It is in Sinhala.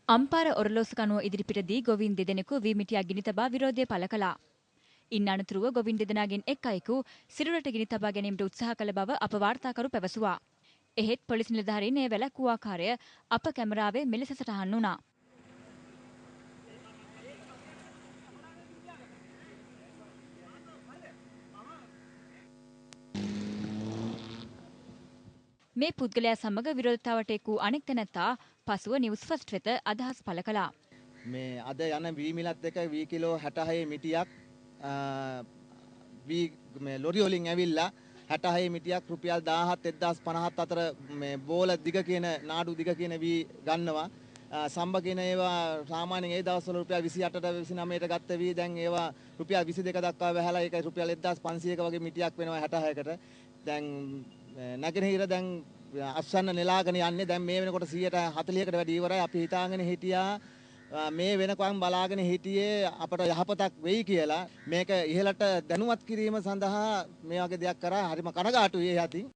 අම්පාර ඔරලෝසු කනුව ඉදිරිපිටදී ගොවීන් දෙදෙනෙකු වී මිටියක් ගිනි තබා විරෝධය පළ කළා. ඉන් අනතුරුව ගොවීන් දෙදෙනාගෙන් එක් අයෙකු සිරුරට ගිනි තබා ගැනීමට උත්සාහ කළ බව අප වාර්තාකරු පැවසුවා. එහෙත් පොලිස් නිලධාරීන් එය වැළැක්වූ ආකාරය අප කැමරාවේ මෙලෙස සටහන් වුණා. මේ පුද්ගලයා සමග විරෝධතාවට එක් වූ අනෙක් තැනැත්තා පසුව නිවුස් ෆස්ට් වෙත අදහස් පළ කළා. මේ අද යන වී මිලත් එක වී කිලෝ 66 මිටියක් වී මේ ලොරි වලින් ඇවිල්ලා 66 මිටියක් රුපියල් 17,050ත් අතර මේ බෝල දිග කියන නාඩු දිග කියන වී ගන්නවා. සම්බ කියන ඒවා සාමාන්‍යයෙන් ඒ දවස්වල රුපියල් 28ට 29ට ගත්ත වී දැන් ඒවා රුපියල් 22 දක්වා වැහලා ඒක රුපියල් 1500ක වගේ මිටියක් වෙනවා 66කට. දැන් නැගෙනහිර දැන් අස්වැන්න නෙලාගෙන යන්නේ දැන් මේ වෙනකොට 140කට වැඩි ඉවරයි. අපි හිතාගෙන හිටියා මේ වෙනකම් බලාගෙන හිටියේ අපට යහපතක් වෙයි කියලා. මේක ඉහළට දැනුවත් කිරීම සඳහා මේ වගේ දෙයක් කරා හරිම කනගාටුයි ඒ යතින්.